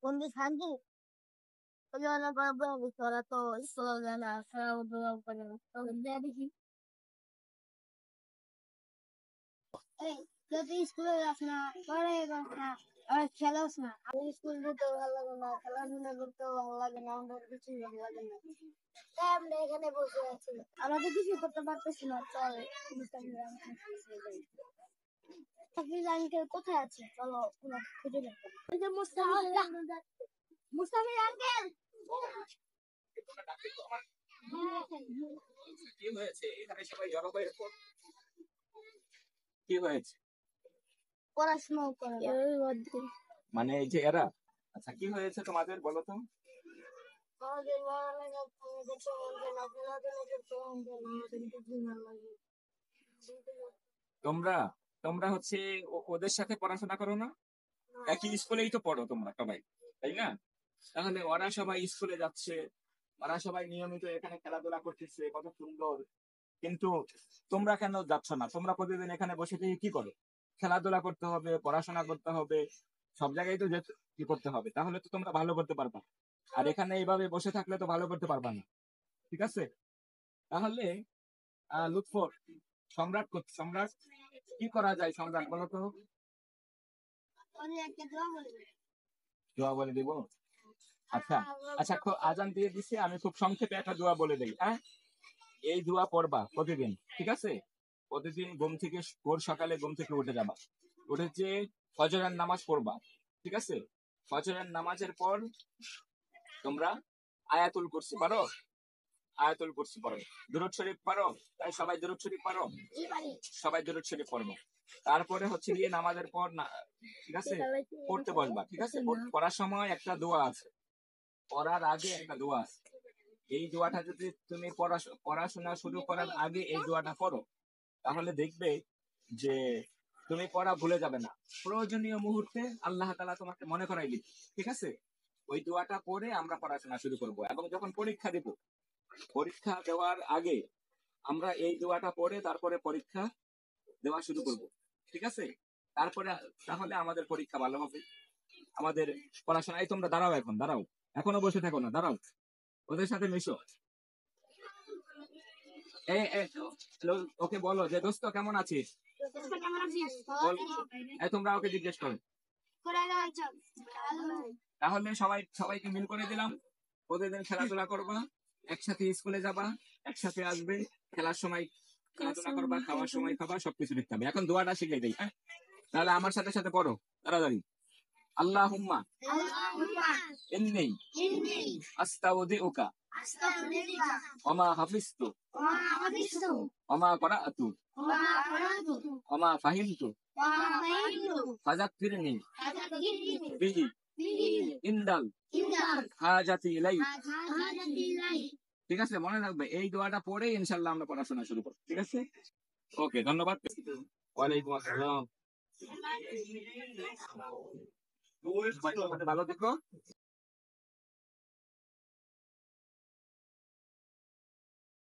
বন্ধু শান্তি পরিবার ওরা তো স্কুল যায় না খেলাধুলা করে না দেখি এই যদি স্কুলে যাস না পরে যাস না আর খেলাস না আমি স্কুল যেতে ভালো লাগে না খেলাধুলা করতেও ভালো লাগে না আমাদের কিছুই ভালো লাগে না তাই আমরা এখানে বসে আছি আমরা তো কিছু করতে পারতেছি না চল মুস্তাফিজ আঙ্কেল কোথায় আছে চলো ওনাকে খুঁজে দেখো ওই যে মুস্তাফিজ আঙ্কেল কি হয়েছে এখানে সবাই জড়ো হয়ে কি হয়েছে পড়াশোনা করে মানে এই যে এরা আচ্ছা কি হয়েছে তোমাদের বলো তো আমাদের পড়ালেখা করতে মন চায় না খেলাধুলা করতে মন চায় না আমাদের কিছুই ভালো লাগে না। তোমরা তোমরা হচ্ছে ওদের সাথে পড়াশোনা করো না একই স্কুলেই তো পড়ো তোমরা সবাই তাই না তাহলে ওরা সবাই স্কুলে যাচ্ছে ওরা সবাই নিয়মিত এখানে খেলাধুলা করতেছে কত সুন্দর কিন্তু তোমরা কেন যাচ্ছ না তোমরা প্রতিদিন এখানে বসে থেকে কি করো খেলাধুলা করতে হবে পড়াশোনা করতে হবে সব জায়গায় তো কি করতে হবে তাহলে তো তোমরা ভালো করতে পারবা আর এখানে এইভাবে বসে থাকলে তো ভালো করতে পারবা না ঠিক আছে তাহলে লুৎফর সম্রাট কি করা যায় সম্রাট বলো তো দোয়া বলে দিব আচ্ছা আচ্ছা আজান দিয়ে দিছে আমি খুব সংক্ষেপে একটা দোয়া বলে দিই হ্যাঁ এই দোয়া পড়বা প্রতিদিন ঠিক আছে প্রতিদিন ভোর সকালে ঘুম থেকে উঠে যাবা উঠেছে ফজরের নামাজ পড়বা ঠিক আছে ফজরের নামাজের পর তোমরা আয়াতুল কুরসি পারো আয়াতুল কুরসি পড়ো দুরূদ শরীফ পারো তাই সবাই দুরূদ শরীফ পারো সবাই দুরূদ শরীফ পড়বো তারপরে হচ্ছে গিয়ে নামাজের পর না ঠিক আছে পড়তে বসবা ঠিক আছে পড়ার সময় একটা দোয়া আছে পড়ার আগে একটা দোয়া আছে এই দোয়াটা যদি তুমি পড়াশোনা শুরু করার আগে এই দোয়াটা পড়ো তাহলে দেখবে যে তুমি পড়া ভুলে যাবে না প্রয়োজনীয় মুহূর্তে আল্লাহ তাআলা তোমাকে মনে করাই দিবে ঠিক আছে ওই দোয়াটা পড়ে আমরা পড়াশোনা শুরু করব এবং যখন পরীক্ষা দেব পরীক্ষা দেওয়ার আগে আমরা এই দোয়াটা পড়ে তারপরে পরীক্ষা দেওয়া শুরু করব ঠিক আছে তারপরে তাহলে আমাদের পরীক্ষা ভালো হবে আমাদের পড়াশোনায় তোমরা দাঁড়াও দাঁড়াও এখনো বসে থাকো না দাঁড়াও ওদের সাথে মিশো ওকে বলো যে দোস্ত কেমন আছিস তোমরা ওকে জিজ্ঞেস করো তাহলে সবাইকে মিল করে দিলাম প্রতিদিন খেলাধুলা করবা একসাথে স্কুলে যাবা একসাথে আসবে খেলার সময় খেলাধুলা করবা খাওয়ার সময় খাবা সবকিছু দেখতে হবে এখন দোয়াটা শিখে দেই হ্যাঁ তাহলে আমার সাথে সাথে পড়ো তাড়াতাড়ি আল্লাহুম্মা ইন্নী আস্তাউদিউকা ওমা হাফিজতু ওমা করাআতু ওমা ফাহিমতু ফাযাক্কিরনি বিহি ইনদাল হাজাতি ইলাই ঠিক আছে মনে রাখবে এই দোয়াটা পড়ে ইনশাআল্লাহ আমরা পড়াশোনা শুরু করব ঠিক আছে ওকে ধন্যবাদ ওয়ালাইকুম আসসালাম ভালো থেকো